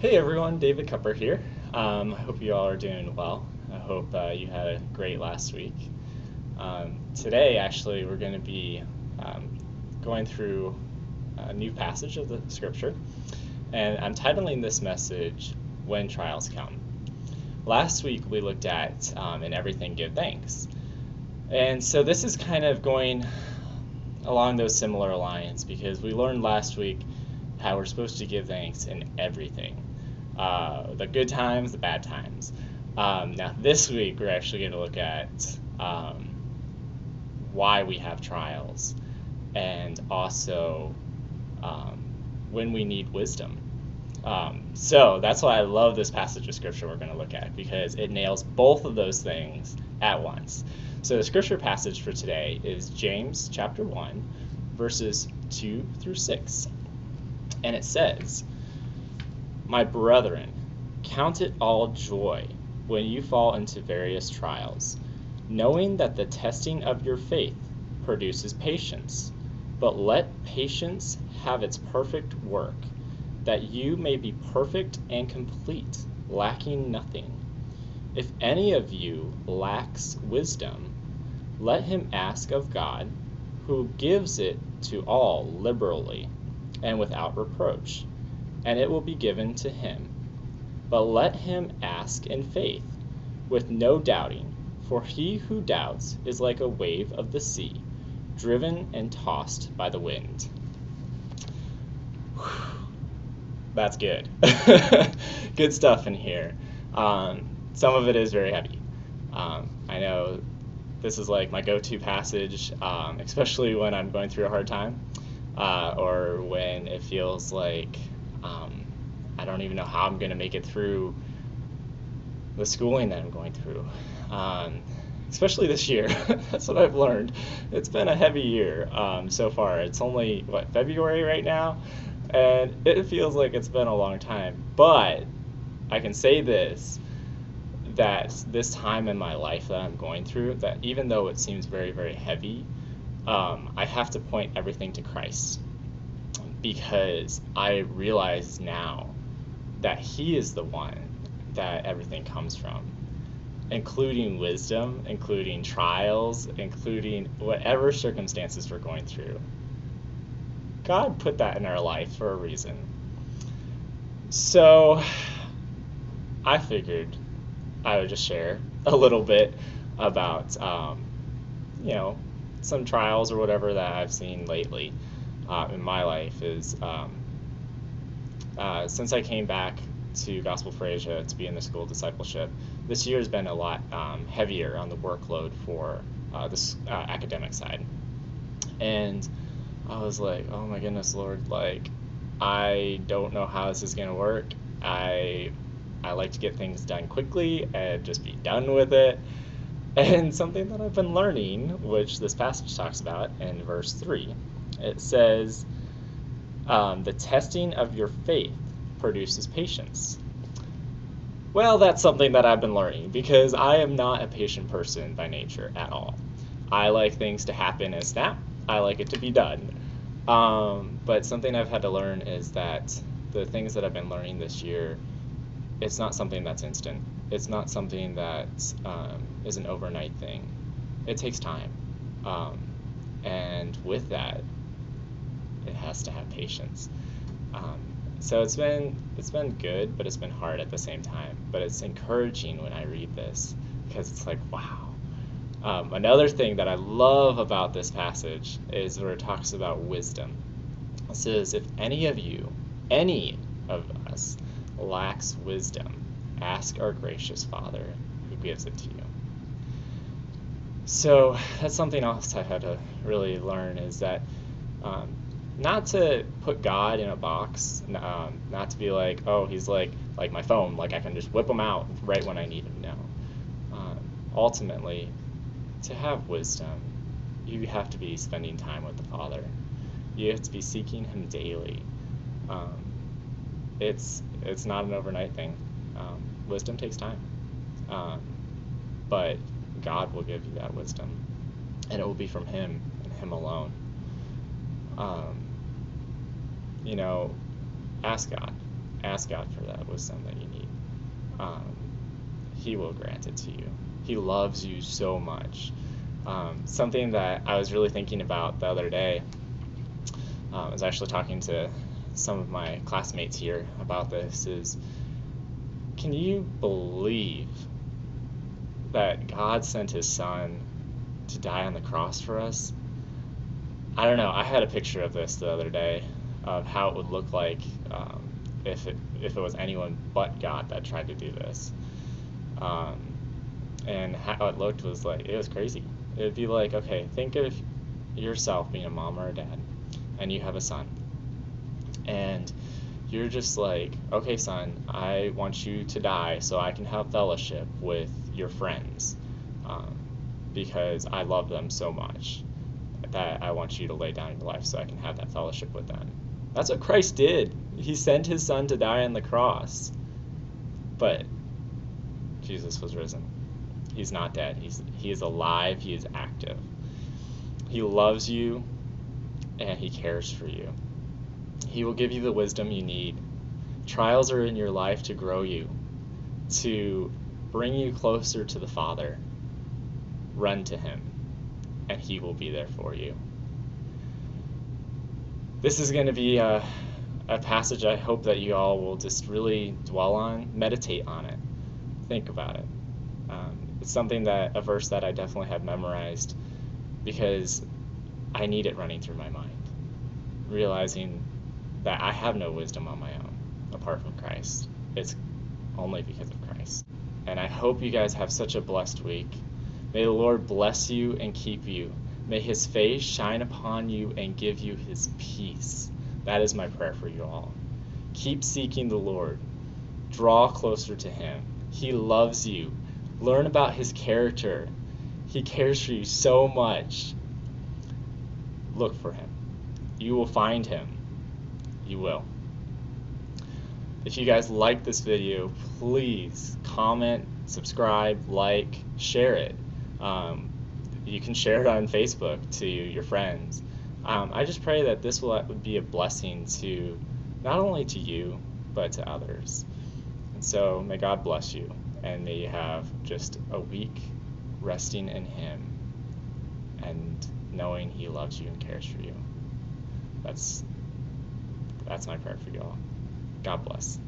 Hey everyone, David Cupper here. I hope you all are doing well. I hope you had a great last week. Today, actually, we're going to be going through a new passage of the scripture, and I'm titling this message, When Trials Come. Last week, we looked at In Everything Give Thanks. And so this is kind of going along those similar lines because we learned last week how we're supposed to give thanks in everything. The good times, the bad times. Now, this week, we're actually going to look at why we have trials and also when we need wisdom. So that's why I love this passage of scripture we're going to look at because it nails both of those things at once. So the scripture passage for today is James chapter 1, verses 2 through 6. And it says, "My brethren, count it all joy when you fall into various trials, knowing that the testing of your faith produces patience. But let patience have its perfect work, that you may be perfect and complete, lacking nothing. If any of you lacks wisdom, let him ask of God, who gives it to all liberally and without reproach, and it will be given to him. But let him ask in faith, with no doubting, for he who doubts is like a wave of the sea, driven and tossed by the wind." That's good. Good stuff in here. Some of it is very heavy. I know this is like my go-to passage, especially when I'm going through a hard time, or when it feels like I don't even know how I'm going to make it through the schooling that I'm going through. Especially this year. That's what I've learned. It's been a heavy year so far. It's only, February right now? And it feels like it's been a long time. But I can say this, that this time in my life that I'm going through, that even though it seems very, very heavy, I have to point everything to Christ. Because I realize now that He is the one that everything comes from, including wisdom, including trials, including whatever circumstances we're going through. God put that in our life for a reason. So I figured I would just share a little bit about, some trials or whatever that I've seen lately in my life. Is since I came back to Gospel for Asia to be in the school of discipleship, this year has been a lot heavier on the workload for this academic side. And I was like, oh my goodness, Lord, like, I don't know how this is going to work. I like to get things done quickly and just be done with it. And something that I've been learning, which this passage talks about in verse 3, it says, the testing of your faith produces patience. Well, that's something that I've been learning because I am not a patient person by nature at all. I like things to happen and snap. I like it to be done. But something I've had to learn is that the things that I've been learning this year, it's not something that's instant. It's not something that is an overnight thing. It takes time. And with that, it has to have patience. So it's been good, but it's been hard at the same time. But it's encouraging when I read this because it's like, wow. Another thing that I love about this passage is where it talks about wisdom. It says, if any of us lacks wisdom, ask our gracious Father who gives it to you. So that's something else I had to really learn, is that not to put God in a box, not to be like, oh, he's like my phone, like I can just whip him out right when I need him. No. Ultimately, to have wisdom, you have to be spending time with the Father. You have to be seeking Him daily. It's not an overnight thing. Wisdom takes time. But God will give you that wisdom, and it will be from Him and Him alone. Ask God. Ask God for that wisdom that you need. He will grant it to you. He loves you so much. Something that I was really thinking about the other day, I was actually talking to some of my classmates here about this, is can you believe that God sent his son to die on the cross for us? I don't know. I had a picture of this the other day of how it would look like if it was anyone but God that tried to do this. And how it looked was like, it was crazy. It would be like, okay, think of yourself being a mom or a dad, and you have a son. And you're just like, okay, son, I want you to die so I can have fellowship with your friends, because I love them so much that I want you to lay down your life so I can have that fellowship with them. That's what Christ did. He sent his son to die on the cross. But Jesus was risen. He's not dead. He is alive. He is active. He loves you, and he cares for you. He will give you the wisdom you need. Trials are in your life to grow you, to bring you closer to the Father. Run to him, and he will be there for you. This is going to be a passage I hope that you all will just really dwell on, meditate on it, think about it. It's a verse that I definitely have memorized because I need it running through my mind, realizing that I have no wisdom on my own apart from Christ. It's only because of Christ. And I hope you guys have such a blessed week. May the Lord bless you and keep you. May his face shine upon you and give you his peace. That is my prayer for you all. Keep seeking the Lord. Draw closer to him. He loves you. Learn about his character. He cares for you so much. Look for him. You will find him. You will. If you guys like this video, please comment, subscribe, like, share it. You can share it on Facebook to your friends. I just pray that this will be a blessing to not only to you, but to others. And so may God bless you, and may you have just a week resting in him and knowing he loves you and cares for you. That's my prayer for you all. God bless.